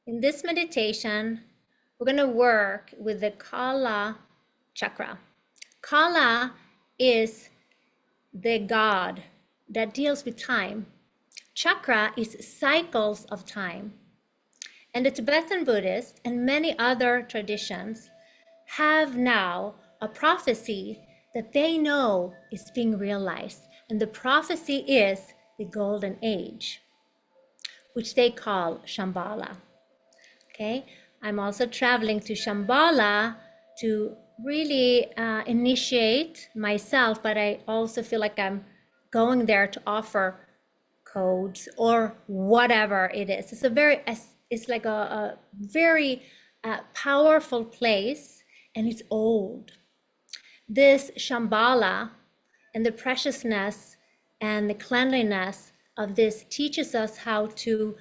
In this meditation, we're going to work with the Kala chakra. Kala is the god that deals with time. Chakra is cycles of time. And the Tibetan Buddhists and many other traditions have now a prophecy that they know is being realized. And the prophecy is the golden age, which they call Shambhala. Okay, I'm also traveling to Shambhala to really initiate myself, but I also feel like I'm going there to offer codes or whatever it is. It's like a very powerful place, and it's old. This Shambhala and the preciousness and the cleanliness of this teaches us how to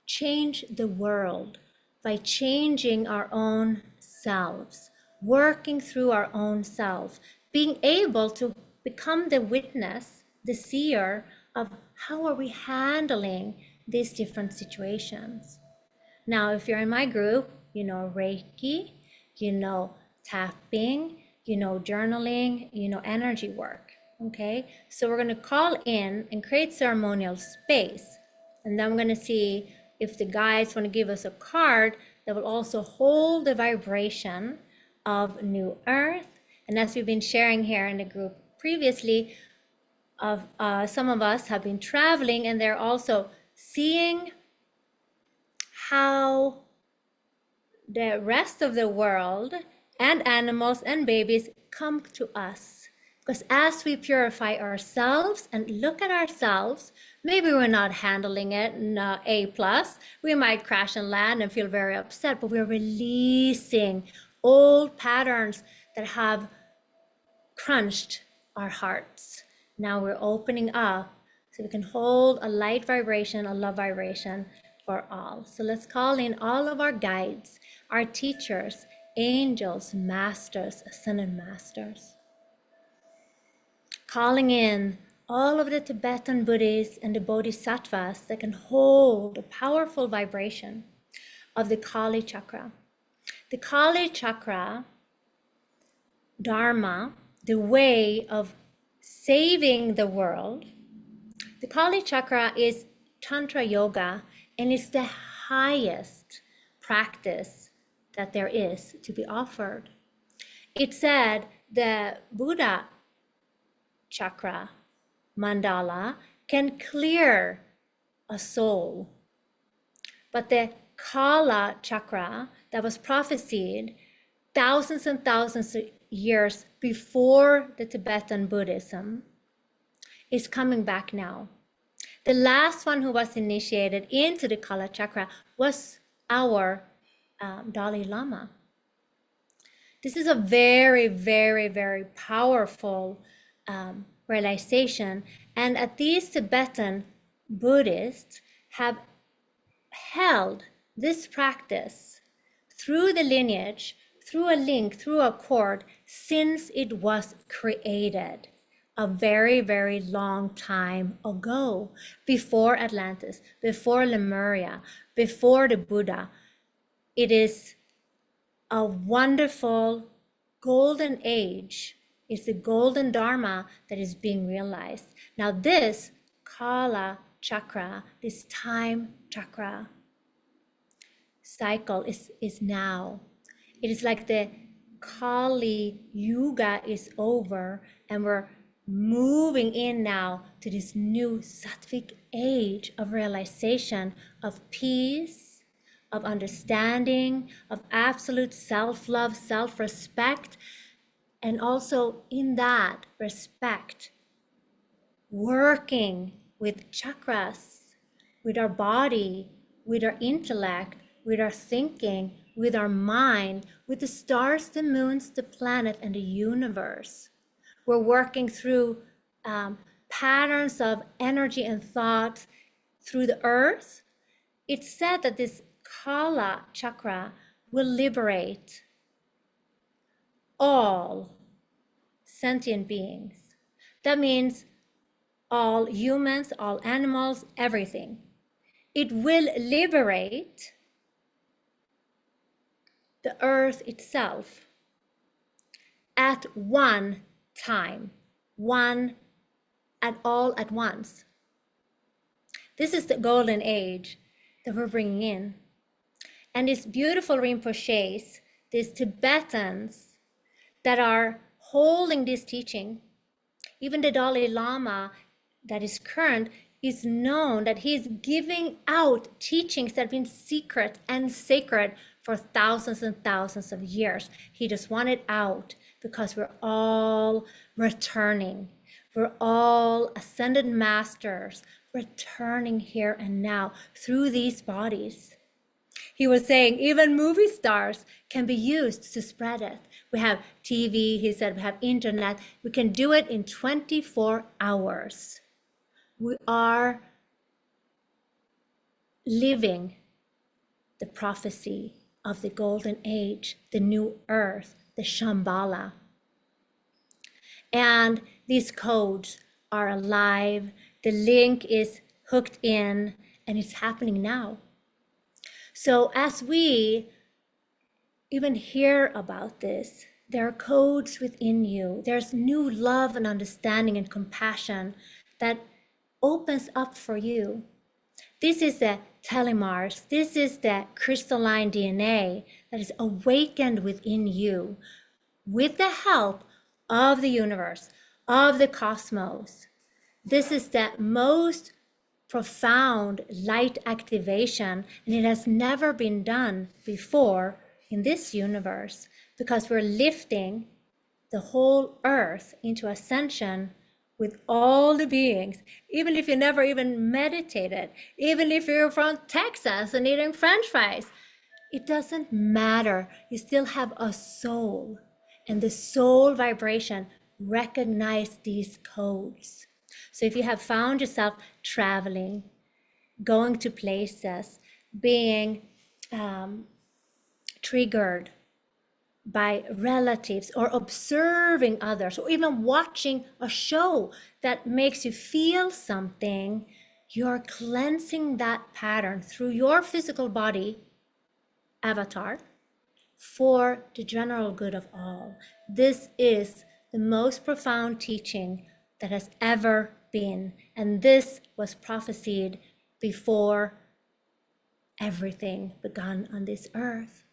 change the world by changing our own selves, working through our own self, being able to become the witness, the seer of how are we handling these different situations. Now, if you're in my group, you know Reiki, you know tapping, you know journaling, you know energy work, okay? So we're gonna call in and create ceremonial space. And then I'm gonna see if the guides wanna give us a card that will also hold the vibration of New Earth. And as we've been sharing here in the group previously, some of us have been traveling and they're also seeing how the rest of the world and animals and babies come to us. Because as we purify ourselves and look at ourselves, maybe we're not handling it in A+, we might crash and land and feel very upset, but we're releasing old patterns that have crunched our hearts. Now we're opening up so we can hold a light vibration, a love vibration for all. So let's call in all of our guides, our teachers, angels, masters, ascended masters. Calling in all of the Tibetan Buddhists and the Bodhisattvas that can hold a powerful vibration of the Kali chakra. The Kali chakra, Dharma, the way of saving the world. The Kali chakra is Tantra yoga, and it's the highest practice that there is to be offered. It said the Buddha chakra, mandala, can clear a soul. But the Kala chakra that was prophesied thousands and thousands of years before the Tibetan Buddhism is coming back now. The last one who was initiated into the Kala chakra was our Dalai Lama. This is a very, very, very powerful realization. And at these Tibetan Buddhists have held this practice through the lineage, through a link, through a cord, since it was created a very, very long time ago, before Atlantis, before Lemuria, before the Buddha. It is a wonderful golden age. It's the golden Dharma that is being realized. Now this Kala chakra, this time chakra cycle is now. It is like the Kali Yuga is over and we're moving in now to this new Sattvic age of realization of peace, of understanding, of absolute self-love, self-respect, and also in that respect, working with chakras, with our body, with our intellect, with our thinking, with our mind, with the stars, the moons, the planet, and the universe. We're working through patterns of energy and thought through the earth. It's said that this Kala chakra will liberate all sentient beings. That means all humans, all animals, everything. It will liberate the earth itself at one time, one at all at once. This is the golden age that we're bringing in. And these beautiful Rinpoches, these Tibetans that are holding this teaching, even the Dalai Lama that is current is known that he's giving out teachings that have been secret and sacred for thousands and thousands of years. He just wanted out because we're all returning. We're all ascended masters returning here and now through these bodies. He was saying even movie stars can be used to spread it. We have TV, he said, we have internet. We can do it in 24 hours. We are living the prophecy of the golden age, the new earth, the Shambhala. And these codes are alive. The link is hooked in, and it's happening now. So as we even hear about this, there are codes within you. There's new love and understanding and compassion that opens up for you. This is the telomeres. This is the crystalline DNA that is awakened within you with the help of the universe, of the cosmos. This is the most profound light activation, and it has never been done before in this universe, because we're lifting the whole earth into ascension with all the beings. Even if you never even meditated, even if you're from Texas and eating French fries, it doesn't matter. You still have a soul, and the soul vibration recognize these codes. So if you have found yourself traveling, going to places, being triggered by relatives, or observing others, or even watching a show that makes you feel something, you're cleansing that pattern through your physical body avatar for the general good of all. This is the most profound teaching that has ever been, and this was prophesied before everything began on this earth.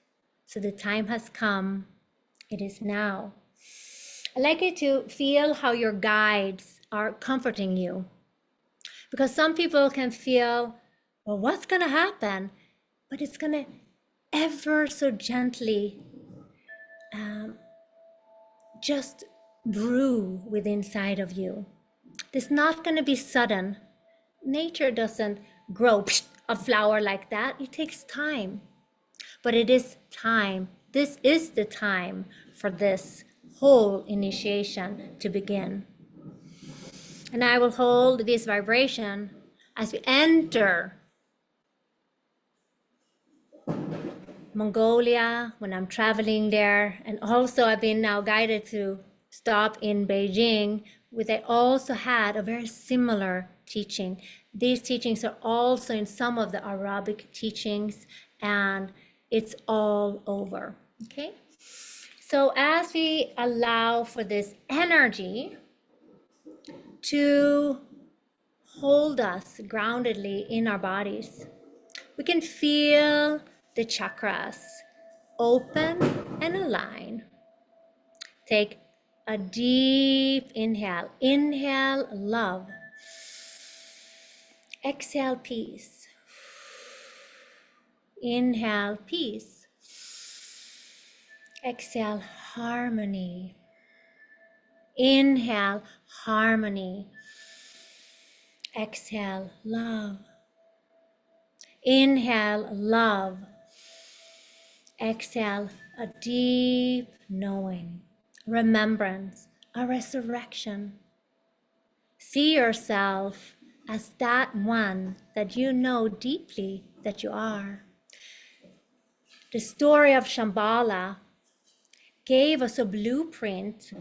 So the time has come. It is now. I'd like you to feel how your guides are comforting you, because some people can feel, well, what's going to happen? But it's going to ever so gently just brew within inside of you. It's not going to be sudden. Nature doesn't grow a flower like that. It takes time. But it is time. This is the time for this whole initiation to begin. And I will hold this vibration as we enter Mongolia, when I'm traveling there. And also I've been now guided to stop in Beijing, where they also had a very similar teaching. These teachings are also in some of the Arabic teachings, and it's all over, okay? So as we allow for this energy to hold us groundedly in our bodies, we can feel the chakras open and align. Take a deep inhale. Inhale love. Exhale peace. Inhale peace. Exhale harmony. Inhale harmony. Exhale love. Inhale love. Exhale a deep knowing, remembrance, a resurrection. See yourself as that one that you know deeply that you are. The story of Shambhala gave us a blueprint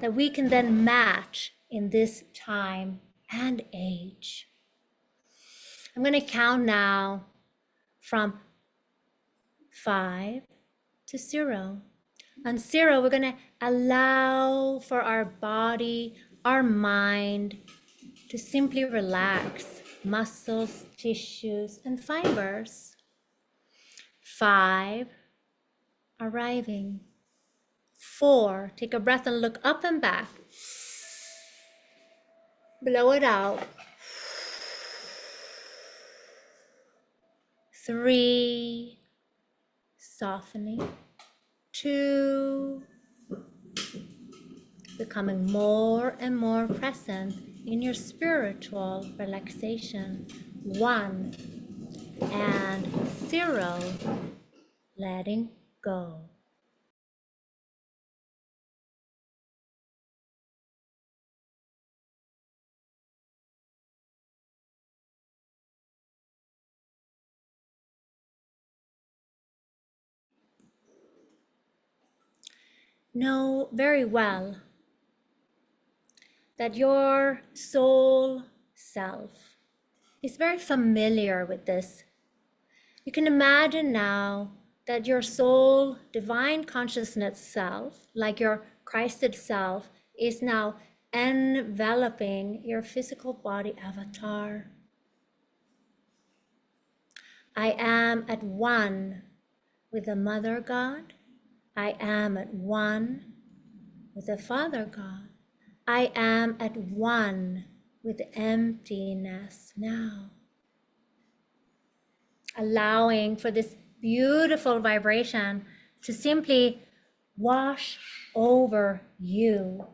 that we can then match in this time and age. I'm going to count now from 5, to 0. On 0, we're going to allow for our body, our mind to simply relax, muscles, tissues, and fibers. 5, arriving. 4, take a breath and look up and back. Blow it out. 3, softening. 2, becoming more and more present in your spiritual relaxation. 1, and 0, letting go. Know very well that your soul self is very familiar with this. You can imagine now that your soul, divine consciousness self, like your Christed self, is now enveloping your physical body avatar. I am at one with the Mother God. I am at one with the Father God. I am at one with emptiness now. Allowing for this beautiful vibration to simply wash over you.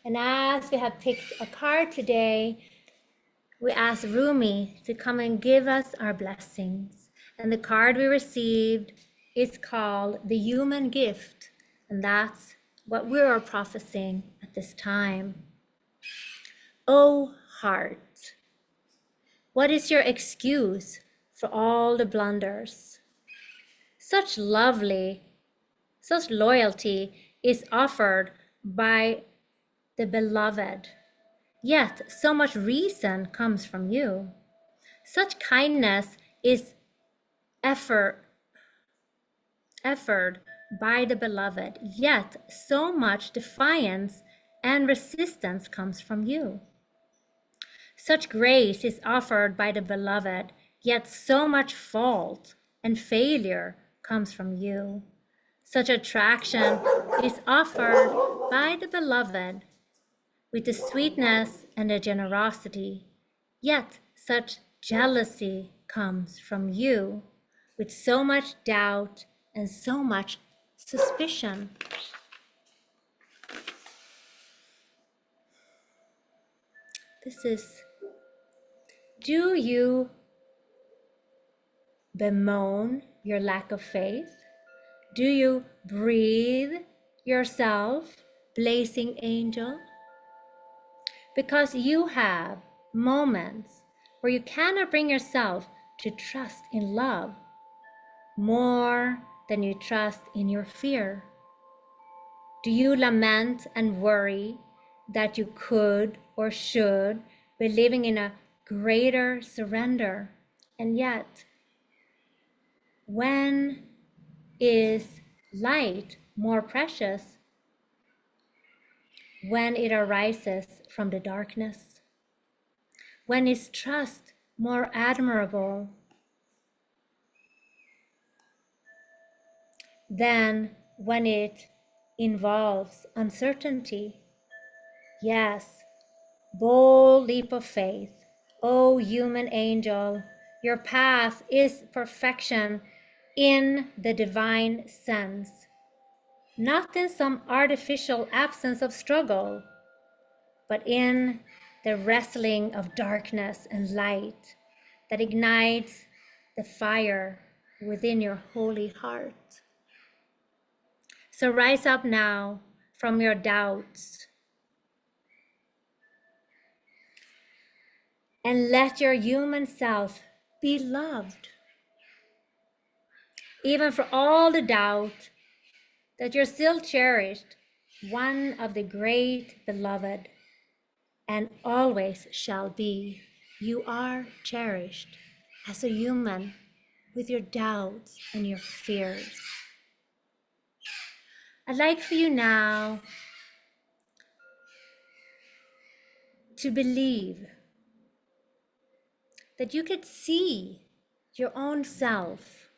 And as we have picked a card today, we ask Rumi to come and give us our blessings. And the card we received is called the Human Gift. And that's what we are prophesying at this time. Oh heart, what is your excuse for all the blunders? Such loyalty is offered by the beloved, yet so much reason comes from you. Such kindness is offered by the beloved, yet so much defiance and resistance comes from you. Such grace is offered by the beloved, yet so much fault and failure comes from you. Such attraction is offered by the beloved with the sweetness and the generosity, yet such jealousy comes from you with so much doubt and so much suspicion. This is, do you bemoan your lack of faith? Do you breathe yourself, blazing angel? Because you have moments where you cannot bring yourself to trust in love more than you trust in your fear. Do you lament and worry that you could or should be living in a greater surrender? And yet, when is light more precious? When it arises from the darkness? When is trust more admirable than when it involves uncertainty? Yes, bold leap of faith. O human angel, your path is perfection in the divine sense, not in some artificial absence of struggle, but in the wrestling of darkness and light that ignites the fire within your holy heart. So rise up now from your doubts and let your human self be loved. Even for all the doubt that you're still cherished, one of the great beloved, and always shall be. You are cherished as a human with your doubts and your fears. I'd like for you now to believe that you could see your own self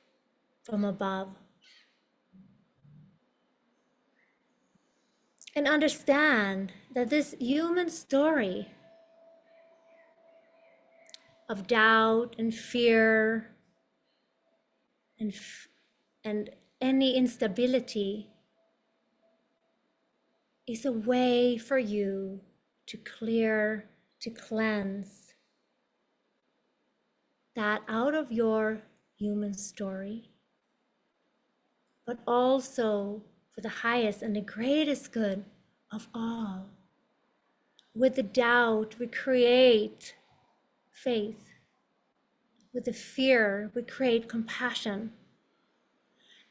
from above and understand that this human story of doubt and fear and, and any instability is a way for you to clear, to cleanse that out of your human story, but also for the highest and the greatest good of all. With the doubt, we create faith. With the fear, we create compassion.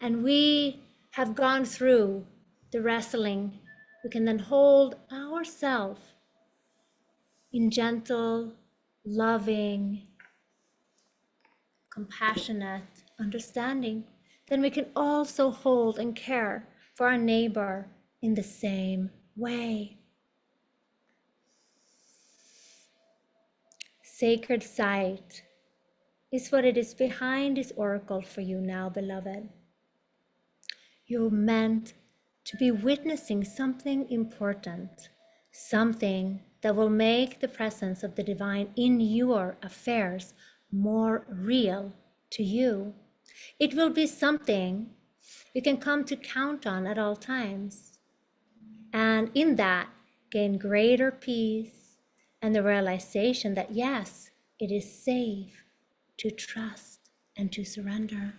And we have gone through the wrestling. We can then hold ourselves in gentle, loving, compassionate understanding. Then we can also hold and care for our neighbor in the same way. Sacred sight is what it is behind this oracle for you now, beloved. You're meant to be witnessing something important, something that will make the presence of the divine in your affairs more real to you. It will be something you can come to count on at all times. And in that, gain greater peace and the realization that yes, it is safe to trust and to surrender.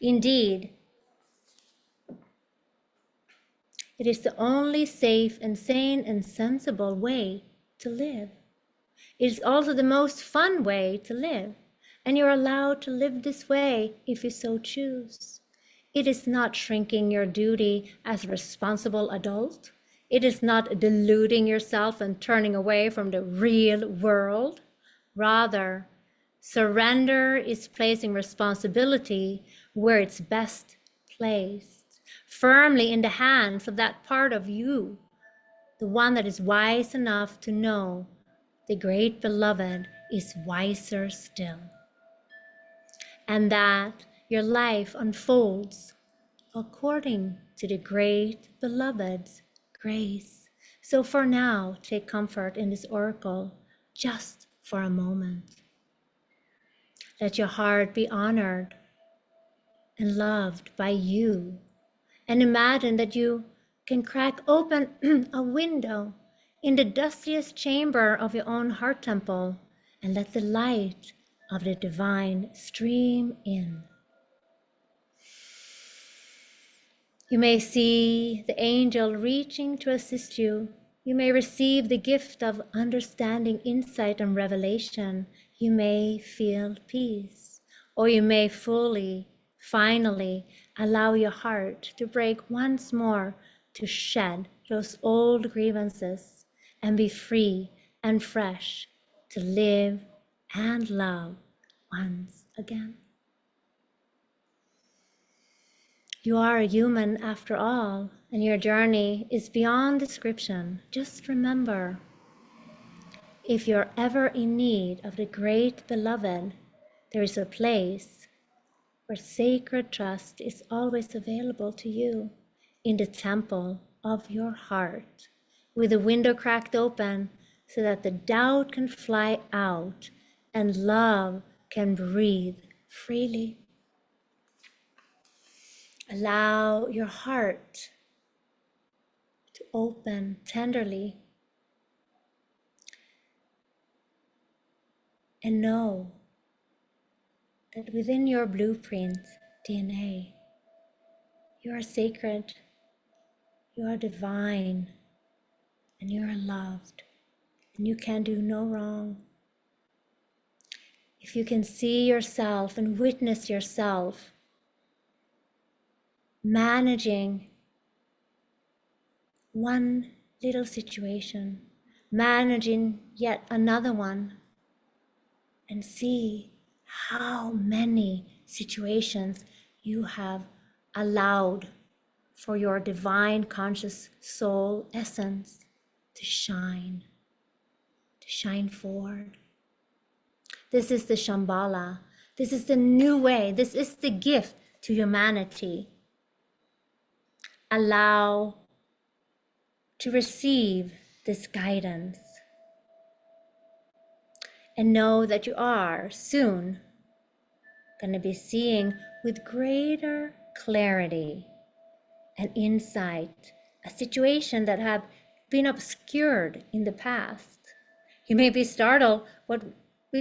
Indeed, it is the only safe and sane and sensible way to live. It is also the most fun way to live, and you're allowed to live this way if you so choose. It is not shrinking your duty as a responsible adult. It is not deluding yourself and turning away from the real world. Rather, surrender is placing responsibility where it's best placed, firmly in the hands of that part of you, the one that is wise enough to know the great beloved is wiser still, and that your life unfolds according to the great beloved's grace. So for now, take comfort in this oracle just for a moment. Let your heart be honored and loved by you, and imagine that you can crack open a window in the dustiest chamber of your own heart temple and let the light of the divine stream in. You may see the angel reaching to assist you. You may receive the gift of understanding, insight, and revelation. You may feel peace, or you may finally allow your heart to break once more, to shed those old grievances and be free and fresh to live and love once again. You are a human after all, and your journey is beyond description. Just remember, if you're ever in need of the great beloved, there is a place where sacred trust is always available to you, in the temple of your heart, with the window cracked open so that the doubt can fly out and love can breathe freely. Allow your heart to open tenderly and know that within your blueprint DNA, you are sacred, you are divine, and you are loved, and you can do no wrong. If you can see yourself and witness yourself managing one little situation, managing yet another one, and see how many situations you have allowed for your divine conscious soul essence to shine forward. This is the Shambhala. This is the new way. This is the gift to humanity. Allow to receive this guidance and know that you are soon going to be seeing with greater clarity and insight a situation that have been obscured in the past. You may be startled with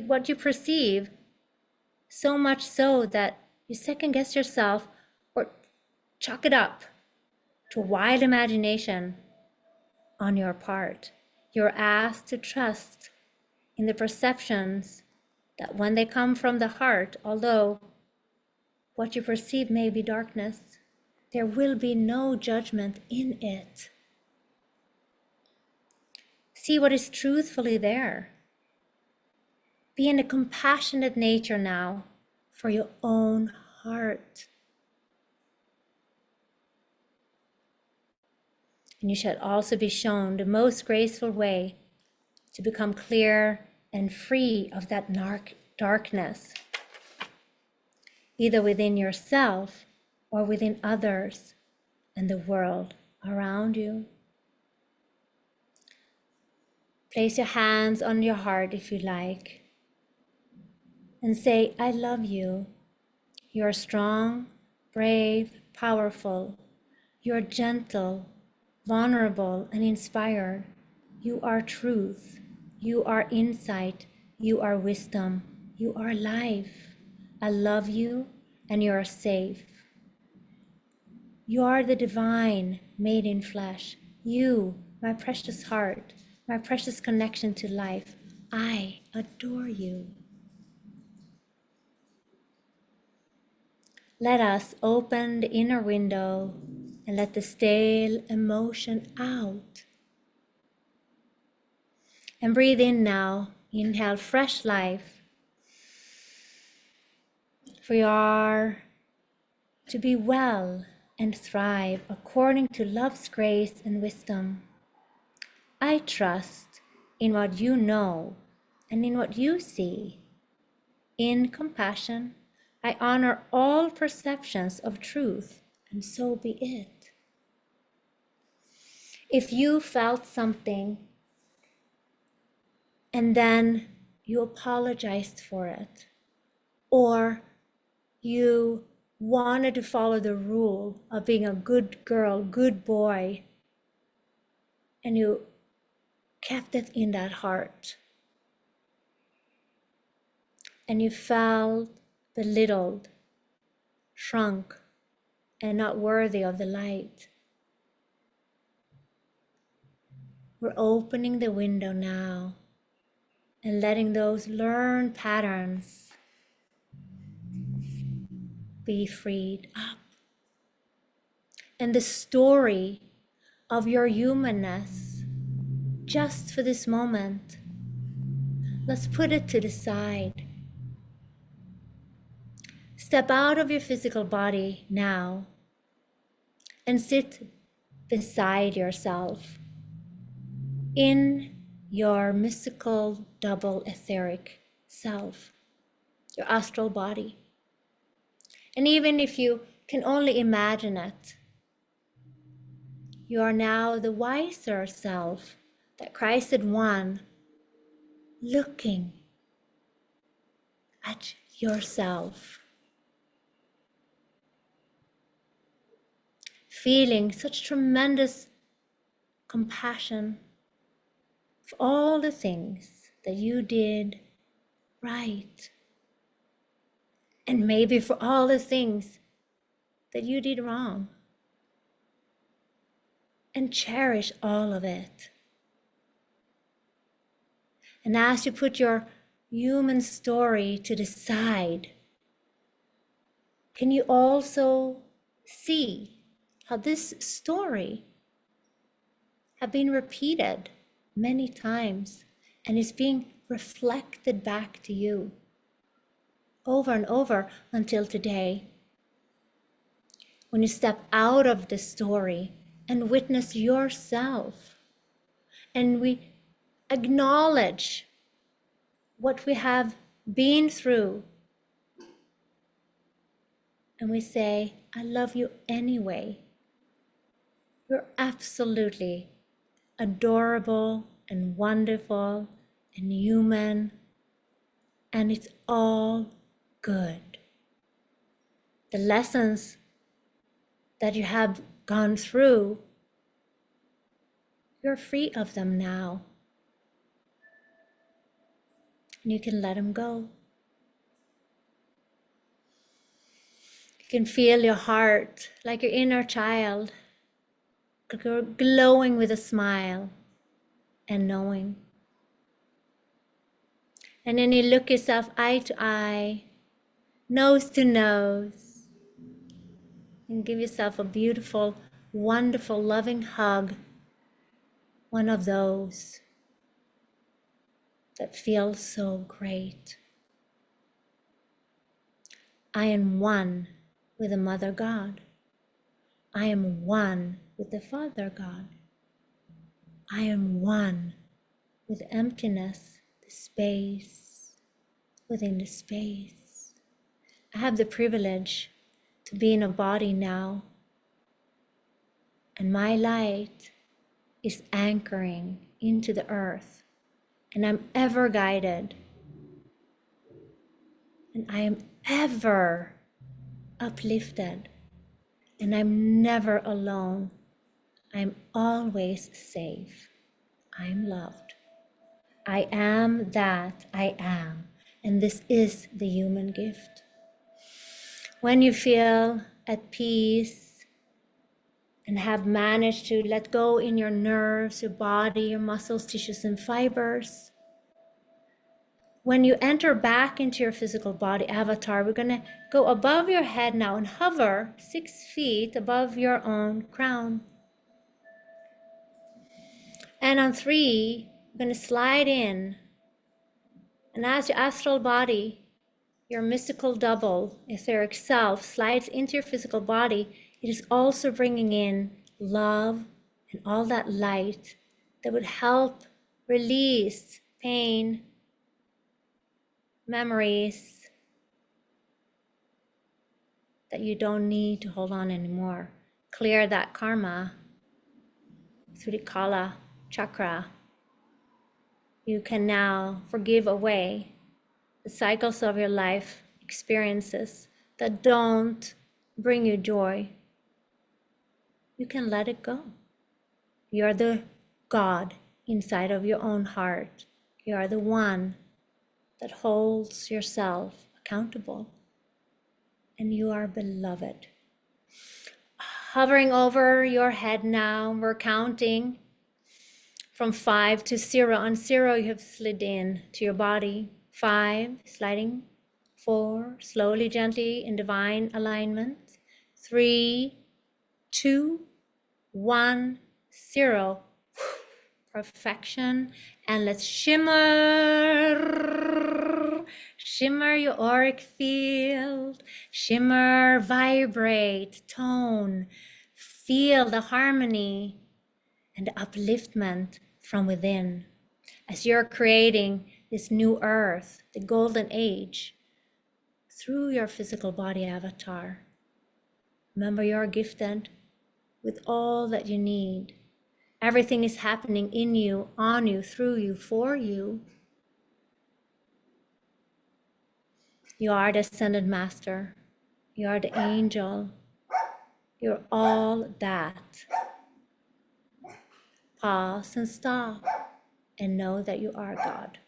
what you perceive, so much so that you second guess yourself or chalk it up to wild imagination on your part. You're asked to trust in the perceptions that when they come from the heart, although what you perceive may be darkness, there will be no judgment in it. See what is truthfully there. Be in a compassionate nature now for your own heart. And you shall also be shown the most graceful way to become clear and free of that darkness, either within yourself or within others and the world around you. Place your hands on your heart if you like, and say, I love you. You're strong, brave, powerful. You're gentle, vulnerable, and inspired. You are truth. You are insight. You are wisdom. You are life. I love you, and you are safe. You are the divine made in flesh. You, my precious heart, my precious connection to life. I adore you. Let us open the inner window and let the stale emotion out. And breathe in now. Inhale fresh life. For you are to be well and thrive according to love's grace and wisdom. I trust in what you know and in what you see. In compassion, I honor all perceptions of truth, and so be it. If you felt something and then you apologized for it, or you wanted to follow the rule of being a good girl, good boy, and you kept it in that heart, and you felt belittled, shrunk, and not worthy of the light. We're opening the window now and letting those learned patterns be freed up. And the story of your humanness, just for this moment, let's put it to the side. Step out of your physical body now and sit beside yourself in your mystical double etheric self, your astral body. And even if you can only imagine it, you are now the wiser self that Christ had won, looking at yourself, feeling such tremendous compassion for all the things that you did right, and maybe for all the things that you did wrong, and cherish all of it. And as you put your human story to the side, can you also see how this story have been repeated many times and is being reflected back to you over and over until today, when you step out of the story and witness yourself, and we acknowledge what we have been through, and we say, I love you anyway. You're absolutely adorable and wonderful and human, and it's all good. The lessons that you have gone through, you're free of them now. And you can let them go. You can feel your heart like your inner child glowing with a smile and knowing. And then you look yourself eye to eye, nose to nose, and give yourself a beautiful, wonderful, loving hug. One of those that feels so great. I am one with the Mother God. I am one with the Father God. I am one with emptiness, the space within the space. I have the privilege to be in a body now, and my light is anchoring into the earth, and I'm ever guided, and I am ever uplifted, and I'm never alone. I'm always safe. I'm loved. I am that I am, and this is the human gift. When you feel at peace and have managed to let go in your nerves, your body, your muscles, tissues, and fibers, when you enter back into your physical body avatar, we're going to go above your head now and hover 6 feet above your own crown. And on 3, we're going to slide in. And as your astral body, your mystical double, etheric self, slides into your physical body, it is also bringing in love and all that light that would help release pain, memories that you don't need to hold on anymore. Clear that karma through the Kala chakra. You can now forgive away the cycles of your life experiences that don't bring you joy. You can let it go. You're the God inside of your own heart. You are the one that holds yourself accountable, and you are beloved. Hovering over your head now, we're counting from 5 to 0. On 0, you have slid in to your body. 5, sliding. 4, slowly, gently in divine alignment. 3, 2, 1, 0. Perfection. And let's shimmer. Shimmer your auric field. Shimmer, vibrate, tone. Feel the harmony and the upliftment from within as you're creating this new earth, the golden age, through your physical body avatar. Remember, you're gifted with all that you need. Everything is happening in you, on you, through you, for you. You are the ascended master. You are the angel. You're all that. Pause and stop and know that you are God.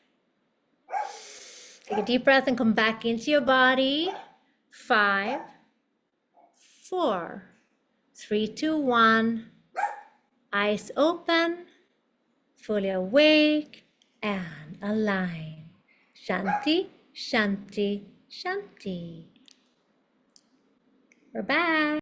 Take a deep breath and come back into your body. 5, 4, 3, 2, 1. Eyes open, fully awake and aligned. Shanti, Shanti, Shanti. We're back.